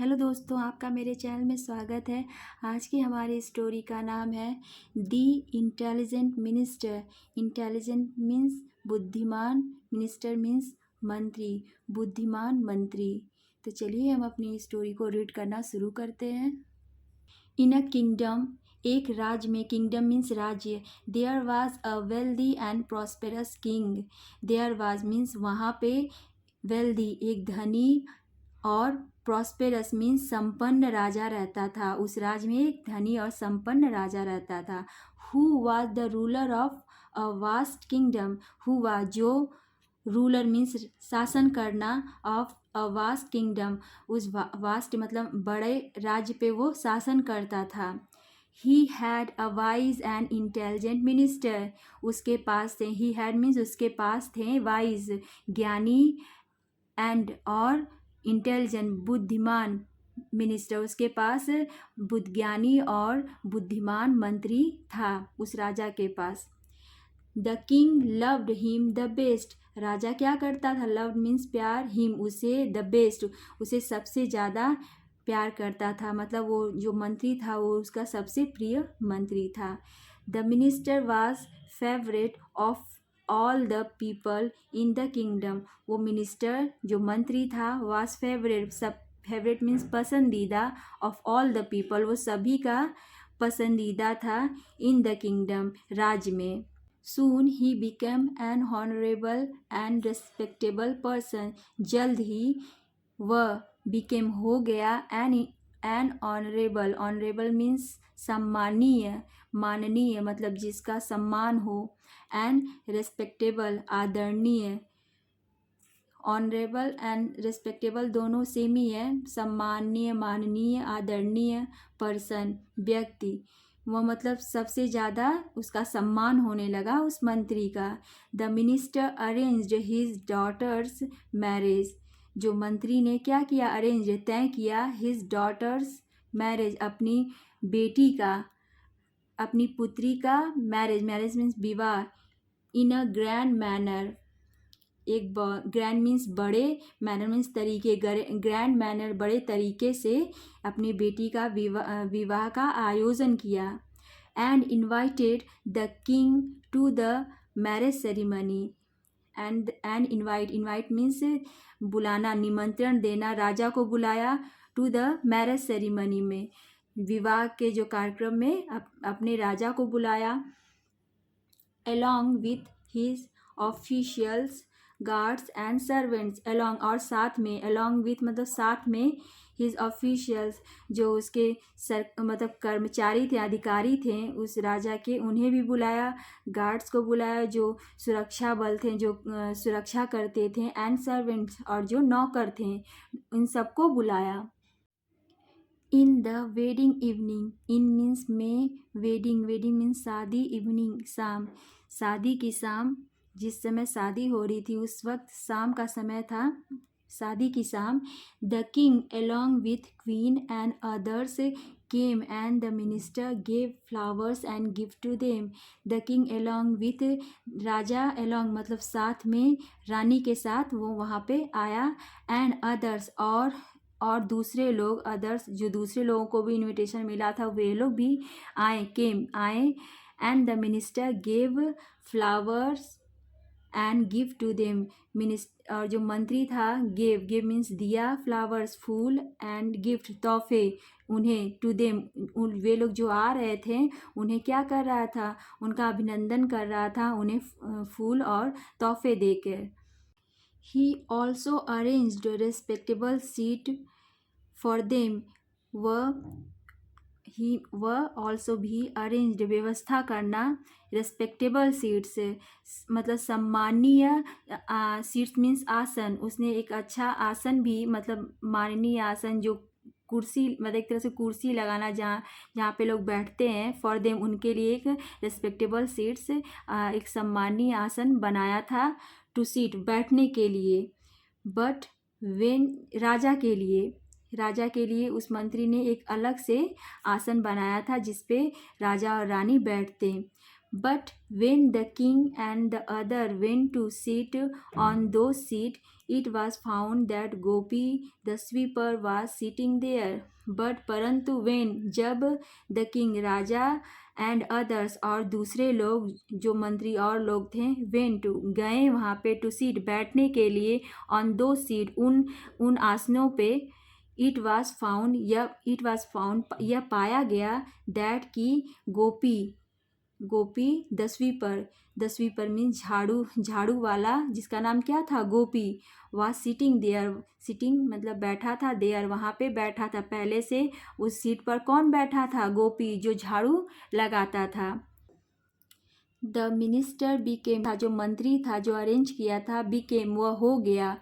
Hello दोस्तों, आपका मेरे चैनल में स्वागत है। आज की हमारी स्टोरी का नाम है दी इंटेलिजेंट मिनिस्टर। इंटेलिजेंट मीन्स बुद्धिमान, मिनिस्टर मीन्स मंत्री, बुद्धिमान मंत्री। तो चलिए हम अपनी स्टोरी को रीड करना शुरू करते हैं। इन अ किंगडम, एक राज्य में, किंगडम मीन्स राज्य, there was a wealthy and prosperous king. There was means वहाँ पे, वेल्दी एक धनी, और प्रॉस्पेरस मीन्स संपन्न राजा रहता था। उस राज्य में एक धनी और संपन्न राजा रहता था। Who was the ruler of a vast kingdom. हुआ जो, रूलर मीन्स शासन करना, ऑफ अ वास्ट किंगडम उस वास्ट मतलब बड़े राज्य पे वो शासन करता था। He had a wise and intelligent minister. उसके पास थे, ही हैड मीन्स उसके पास थे, वाइज ज्ञानी, एंड और इंटेलिजेंट बुद्धिमान मिनिस्टर, उसके पास बुद्धिज्ञानी और बुद्धिमान मंत्री था उस राजा के पास। The king loved him the best. राजा क्या करता था, लव्ड मीन्स प्यार, हिम उसे, द बेस्ट उसे सबसे ज़्यादा प्यार करता था, मतलब वो जो मंत्री था वो उसका सबसे प्रिय मंत्री था। The minister was favourite of all the people in the kingdom. वो मिनिस्टर जो मंत्री था वाज फेवरेट, सब फेवरेट मीन्स पसंदीदा, ऑफ ऑल द पीपल वो सभी का पसंदीदा था, इन द किंगडम राज्य में। Soon he became an honorable and respectable person. जल्द ही वह became हो गया an honorable, honorable means सम्मानीय, माननीय मतलब जिसका सम्मान हो, and respectable आदरणीय। ऑनरेबल एंड रिस्पेक्टेबल दोनों सेम ही है, सम्माननीय, माननीय, आदरणीय, पर्सन व्यक्ति। वह मतलब सबसे ज़्यादा उसका सम्मान होने लगा उस मंत्री का। The minister arranged his daughter's marriage. जो मंत्री ने क्या किया, अरेंज तय किया, हिज डॉटर्स मैरिज अपनी बेटी का, अपनी पुत्री का मैरिज, मैरिज मीन्स विवाह, इन अ ग्रैंड मैनर, एक ग्रैंड मीन्स बड़े, मैनर मीन्स तरीके, ग्रैंड मैनर बड़े तरीके से अपनी बेटी का विवाह का आयोजन किया। And invited the king to the marriage ceremony. And invite means बुलाना, निमंत्रण देना, राजा को बुलाया, टू द मैरिज सेरिमनी में, विवाह के जो कार्यक्रम में अपने राजा को बुलाया। along with his officials, guards and servants, along और साथ में, along with मतलब साथ में, his officials जो उसके मतलब कर्मचारी थे, अधिकारी थे उस राजा के, उन्हें भी बुलाया, गार्ड्स को बुलाया जो सुरक्षा बल थे, जो सुरक्षा करते थे, एंड सर्वेंट्स और जो नौकर थे, इन सबको बुलाया। In the wedding evening, in means में, वेडिंग, वेडिंग मीन्स शादी, इवनिंग शाम, शादी की शाम, जिस समय शादी हो रही थी उस वक्त शाम का समय था, शादी की शाम। The king along with queen and others came and the minister gave flowers and gift to them. The king along with, Raja along मतलब साथ में, रानी के साथ वो वहाँ पे आया, and others और दूसरे लोग, अदर्स जो दूसरे लोगों को भी इनविटेशन मिला था वे लोग भी आए, केम आए, and the minister gave flowers and gift to them. और जो मंत्री था, गेव मीन्स दिया, फ्लावर्स फूल, एंड गिफ्ट तोहफे उन्हें, टू देम वे लोग जो आ रहे थे उन्हें क्या कर रहा था, उनका अभिनंदन कर रहा था, उन्हें फूल और तोहफे देकर। He also arranged respectable seat for them. वह also भी अरेंज्ड व्यवस्था करना, रेस्पेक्टेबल सीट्स मतलब सम्मानीय, सीट्स मीन्स आसन, उसने एक अच्छा आसन भी मतलब माननीय आसन, जो कुर्सी मतलब एक तरह से कुर्सी लगाना जहाँ पे लोग बैठते हैं, फॉर देम उनके लिए एक रेस्पेक्टेबल सीट्स, एक सम्मानीय आसन बनाया था, टू सीट बैठने के लिए। बट वेन राजा के लिए उस मंत्री ने एक अलग से आसन बनाया था जिस पे राजा और रानी बैठते। But when the king and the other went to sit on those seats, it was found that Gopi the sweeper was sitting there. But परंतु when जब the king Raja and others और दूसरे लोग जो मंत्री और लोग थे वेंट गए वहाँ पे टू सीट बैठने के लिए ऑन दो सीट उन आसनों पे इट वॉज फाउंड यह पाया गया दैट कि गोपी दसवीं पर मीन्स झाड़ू वाला जिसका नाम क्या था गोपी वह सिटिंग मतलब बैठा था देयर वहाँ पे बैठा था पहले से उस सीट पर कौन बैठा था गोपी जो झाड़ू लगाता था। द मिनिस्टर बिकेम था जो मंत्री था जो अरेंज किया था बिकेम वह हो गया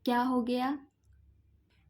क्या हो गया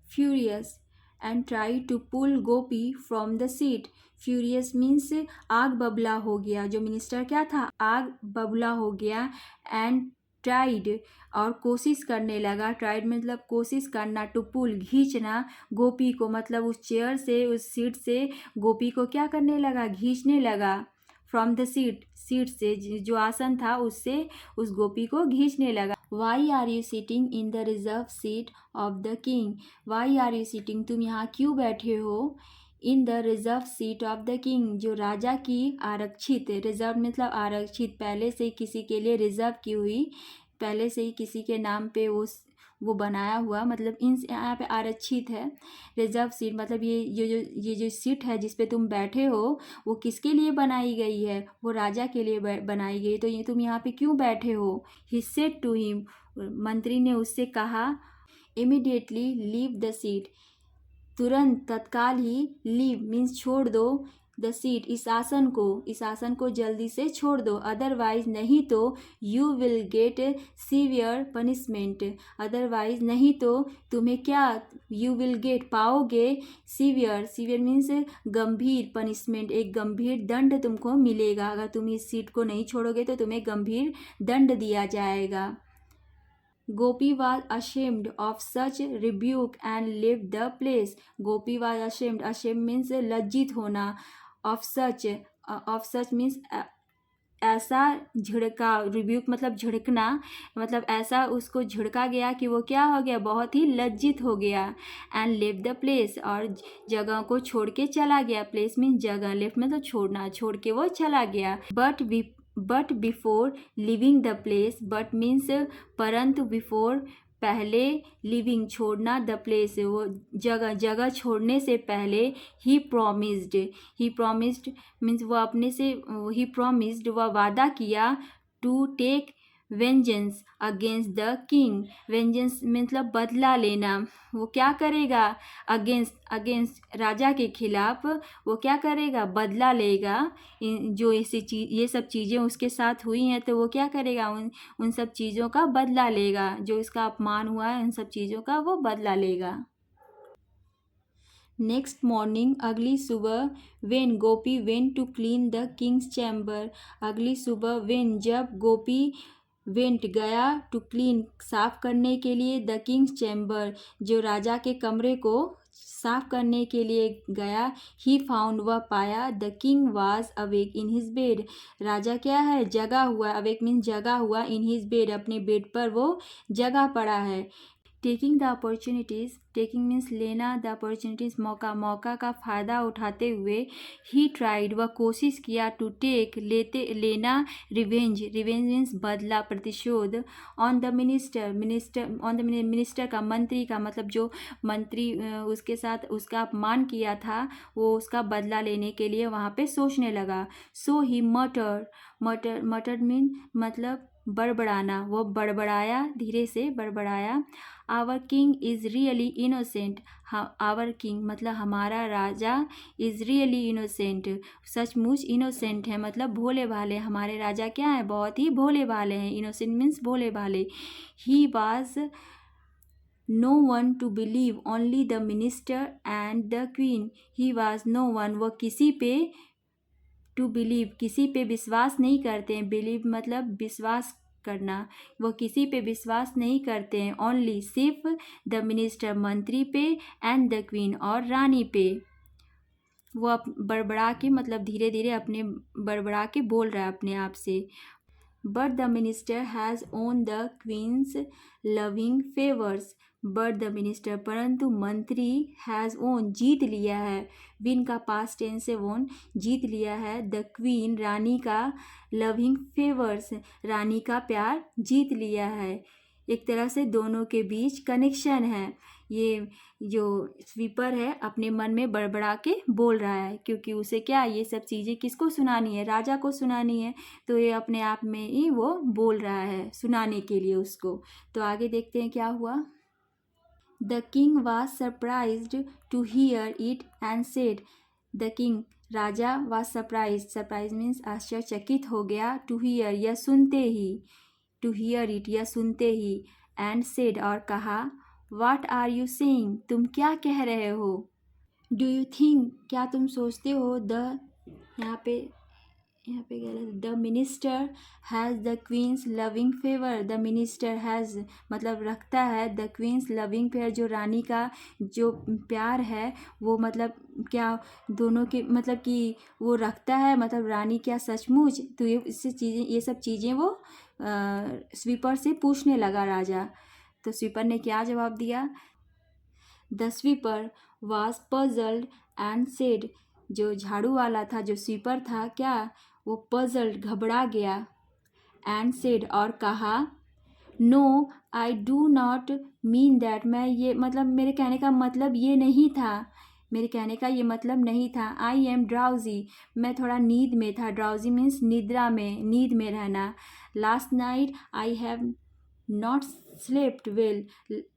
furious and try to pull Gopi from the seat. Furious means आग बबला हो गया जो मिनिस्टर क्या था आग बबला हो गया एंड ट्राइड और कोशिश करने लगा ट्राइड मतलब कोशिश करना टू पुल खींचना गोपी को मतलब उस चेयर से उस सीट से गोपी को क्या करने लगा खींचने लगा फ्रॉम द सीट से जो आसन था उससे उस गोपी को खींचने लगा। Why are you sitting in the reserve seat of the king. Why are you sitting तुम यहाँ क्यों बैठे हो in the reserve seat of the king जो राजा की आरक्षित रिजर्व मतलब आरक्षित पहले से किसी के लिए रिजर्व की हुई पहले से ही किसी के नाम पे वो बनाया हुआ मतलब इन यहाँ पे आरक्षित है रिजर्व सीट मतलब ये जो सीट है जिस पे तुम बैठे हो वो किसके लिए बनाई गई है वो राजा के लिए बनाई गई तो ये तुम यहाँ पे क्यों बैठे हो। ही सेड टू हिम मंत्री ने उससे कहा इमीडिएटली लीव द सीट तुरंत तत्काल ही लीव मीन्स छोड़ दो द सीट इस आसन को जल्दी से छोड़ दो अदरवाइज नहीं तो you will get severe punishment otherwise नहीं तो तुम्हें क्या यू विल गेट पाओगे सीवियर मीन्स गंभीर पनिशमेंट एक गंभीर दंड तुमको मिलेगा अगर तुम इस सीट को नहीं छोड़ोगे तो तुम्हें गंभीर दंड दिया जाएगा। Gopi was ashamed of such rebuke and left the place. Gopi was ashamed. Ashamed means लज्जित होना. Of such means ऐसा झिड़का रिब्यूक मतलब झिड़कना मतलब ऐसा उसको झिड़का गया कि वो क्या हो गया बहुत ही लज्जित हो गया एंड लेफ्ट द प्लेस और जगह को छोड़ के चला गया प्लेस मीन्स जगह लेफ्ट मतलब छोड़ना छोड़ के वो चला गया। But before living the place but means परंतु बिफोर पहले लिविंग छोड़ना द प्लेस वो जगह छोड़ने से पहले ही प्रॉमिस्ड मीन्स वो अपने से ही प्रॉमिस्ड वह वादा किया to take vengeance against the king. Vengeance मतलब बदला लेना वो क्या करेगा अगेंस्ट राजा के खिलाफ वो क्या करेगा बदला लेगा जो ये सब चीज़ें उसके साथ हुई हैं तो वो क्या करेगा उन सब चीज़ों का बदला लेगा जो इसका अपमान हुआ है उन सब चीज़ों का वो बदला लेगा। नेक्स्ट मॉर्निंग अगली सुबह when Gopi went to clean the king's chamber अगली सुबह वेन जब गोपी वेंट गया टू क्लीन साफ करने के लिए द किंग्स चैम्बर जो राजा के कमरे को साफ करने के लिए गया ही फाउंड वह पाया the king was awake in his bed राजा क्या है जगा हुआ अवेक मीन्स जगा हुआ इन हिज बेड अपने बेड पर वो जगा पड़ा है। Taking the opportunities taking means लेना द अपॉर्चुनिटीज़ मौका का फ़ायदा उठाते हुए ही ट्राइड वह कोशिश किया टू टेक लेना रिवेंज मीन्स बदला प्रतिशोध ऑन द मिनिस्टर का मंत्री का मतलब जो मंत्री उसके साथ उसका अपमान किया था वो उसका बदला लेने के लिए वहाँ पे सोचने लगा। सो ही मटर मीन मतलब बड़बड़ाना वो बड़बड़ाया धीरे से बड़बड़ाया। Our king is really innocent our king मतलब हमारा राजा इज़ रियली इनोसेंट सचमुच इनोसेंट है मतलब भोले भाले हमारे राजा क्या है बहुत ही भोले भाले हैं इनोसेंट मीन्स भोले भाले। He was no one to believe only the minister and the queen he was no one वह किसी पे टू बिलीव किसी पे विश्वास नहीं करते हैं बिलीव मतलब विश्वास करना वो किसी पे विश्वास नहीं करते हैं ओनली सिर्फ द मिनिस्टर मंत्री पे एंड द क्वीन और रानी पे। वो बड़बड़ा के मतलब धीरे धीरे अपने बड़बड़ा के बोल रहा है अपने आप से। But the minister has won the queen's loving favours. But the minister परंतु मंत्री हैज़ ओन जीत लिया है। विन का पास्ट टेंस से ओन जीत लिया है। द क्वीन रानी का लविंग फेवर्स रानी का प्यार जीत लिया है। एक तरह से दोनों के बीच कनेक्शन है। ये जो स्वीपर है अपने मन में बड़बड़ा के बोल रहा है, क्योंकि उसे क्या ये सब चीज़ें किसको सुनानी है, राजा को सुनानी है। तो ये अपने आप में ही वो बोल रहा है सुनाने के लिए उसको। तो आगे देखते हैं क्या हुआ। The king was surprised to hear it and said. The king राजा वॉज सरप्राइज मीन्स आश्चर्यचकित हो गया। टू हियर यह सुनते ही, टू हियर इट यह सुनते ही, एंड सेड और कहा, व्हाट आर यू सेइंग तुम क्या कह रहे हो। डू यू थिंक क्या तुम सोचते हो। यहाँ पे गलत, the minister has the queen's loving favour. The minister has मतलब रखता है, द क्वींस लविंग फेवर जो रानी का जो प्यार है वो मतलब क्या दोनों के मतलब कि वो रखता है, मतलब रानी क्या सचमुच। तो ये सब चीज़ें वो स्वीपर से पूछने लगा राजा। तो स्वीपर ने क्या जवाब दिया। The sweeper was puzzled and said. जो झाड़ू वाला था, जो स्वीपर था, क्या वो पजल्ड घबरा गया। एंड सेड और कहा, no I do not mean that. मैं ये मतलब मेरे कहने का मतलब ये नहीं था, मेरे कहने का ये मतलब नहीं था। आई एम ड्राउजी मैं थोड़ा नींद में था। ड्राउजी मीन्स निद्रा में, नींद में रहना। Last night I have not slept well.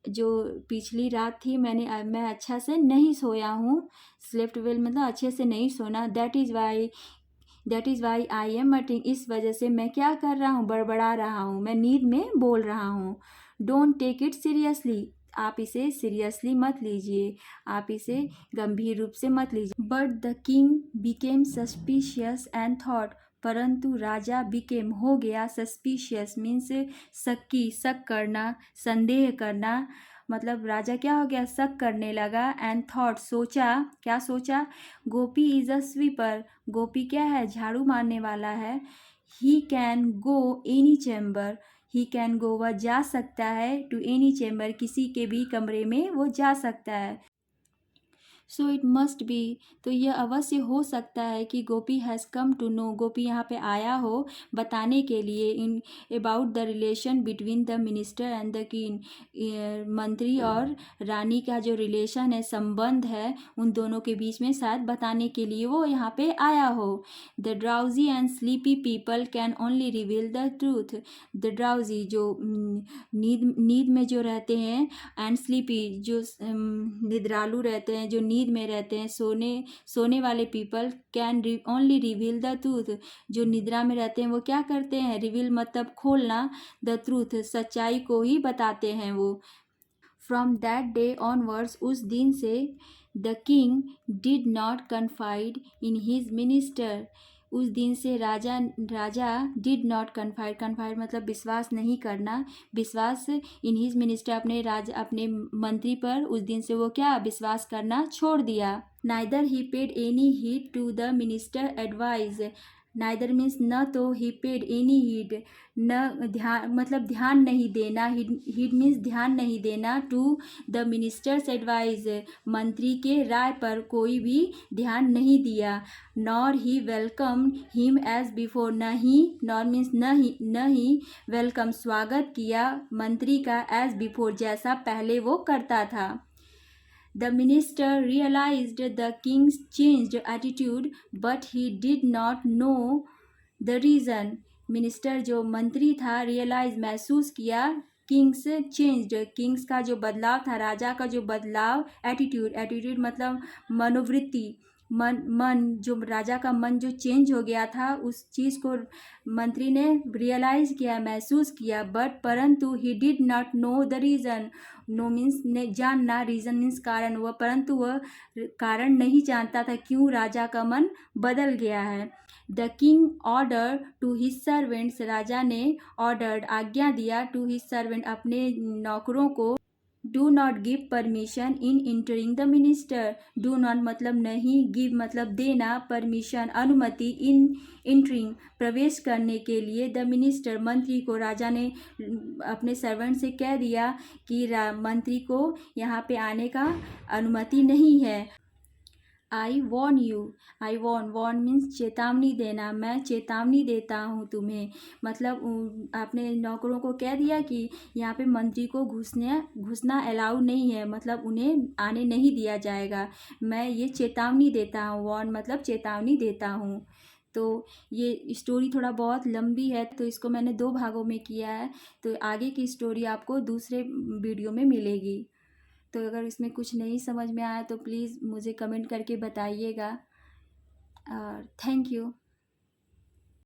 जो पिछली रात थी मैं अच्छा से नहीं सोया हूँ। स्लेप्ट वेल मतलब अच्छे से नहीं सोना। That is why I am muttering. इस वजह से मैं क्या कर रहा हूँ, बड़बड़ा रहा हूँ, मैं नींद में बोल रहा हूँ। डोंट टेक इट सीरियसली आप इसे सीरियसली मत लीजिए, आप इसे गंभीर रूप से मत लीजिए। But the king became suspicious and thought. परंतु राजा बिकेम हो गया, सस्पिशियस मीन्स शक करना, संदेह करना। मतलब राजा क्या हो गया, शक करने लगा। एंड थॉट सोचा, क्या सोचा, गोपी इज अ स्वीपर। गोपी क्या है, झाड़ू मारने वाला है। He can go any chamber. He can go वह जा सकता है, टू एनी चैम्बर किसी के भी कमरे में वो जा सकता है। सो इट मस्ट बी तो यह अवश्य हो सकता है कि गोपी हैज़ कम टू नो गोपी यहाँ पे आया हो बताने के लिए in about the relation between the minister and the king. मंत्री और रानी का जो रिलेशन है, संबंध है, उन दोनों के बीच में शायद बताने के लिए वो यहाँ पे आया हो। The drowsy and sleepy people can only reveal the truth. The drowsy जो नींद में जो रहते हैं, एंड स्लीपी जो निद्रालु रहते हैं, जो नींद में रहते हैं, सोने वाले people can only reveal the truth. जो निद्रा में रहते हैं वो क्या करते हैं, रिवील मतलब खोलना, द ट्रूथ सच्चाई को ही बताते हैं वो। फ्रॉम दैट डे ऑनवर्ड्स उस दिन से the king did not confide in his minister. उस दिन से राजा डिड नॉट कन्फाइड मतलब विश्वास नहीं करना, विश्वास इन हिज मिनिस्टर अपने मंत्री पर उस दिन से वो क्या विश्वास करना छोड़ दिया। Neither he paid any heed to the minister advice. Neither means न तो ही पेड एनी हीड न ध्यान मतलब ध्यान नहीं देना, हीड मीन्स ध्यान नहीं देना, टू द मिनिस्टर्स एडवाइस मंत्री के राय पर कोई भी ध्यान नहीं दिया। Nor he welcome him as before nor means न ही वेलकम स्वागत किया मंत्री का एज बिफोर जैसा पहले वो करता था। The minister realized the king's changed attitude, but he did not know the reason. Minister जो मंत्री था रियलाइज महसूस किया किंग्स चेंज्ड, किंग्स का जो बदलाव था, राजा का जो बदलाव, एटीट्यूड मतलब मनोवृत्ति, मन जो राजा का मन जो चेंज हो गया था, उस चीज़ को मंत्री ने रियलाइज किया, महसूस किया। बट परंतु he did not know the reason. Know means ने जानना, रीज़न मीन्स कारण। वह परंतु वह कारण नहीं जानता था क्यों राजा का मन बदल गया है। The king order to his servants. राजा ने ऑर्डर्ड आज्ञा दिया, टू हिज सर्वेंट अपने नौकरों को, do not give permission in entering the minister. Do not मतलब नहीं, गिव मतलब देना, परमिशन अनुमति, इन इंटरिंग प्रवेश करने के लिए, द मिनिस्टर मंत्री को। राजा ने अपने सर्वेंट से कह दिया कि मंत्री को यहाँ पे आने का अनुमति नहीं है। I warn you, I warn means चेतावनी देना, मैं चेतावनी देता हूँ तुम्हें। मतलब आपने नौकरों को कह दिया कि यहाँ पे मंत्री को घुसना अलाउ नहीं है, मतलब उन्हें आने नहीं दिया जाएगा। मैं ये चेतावनी देता हूँ, वॉर्न मतलब चेतावनी देता हूँ। तो ये स्टोरी थोड़ा बहुत लंबी है, तो इसको मैंने 2 भागों में किया है। तो आगे की स्टोरी आपको दूसरे वीडियो में मिलेगी। तो अगर इसमें कुछ नहीं समझ में आया तो प्लीज़ मुझे कमेंट करके बताइएगा। और थैंक यू।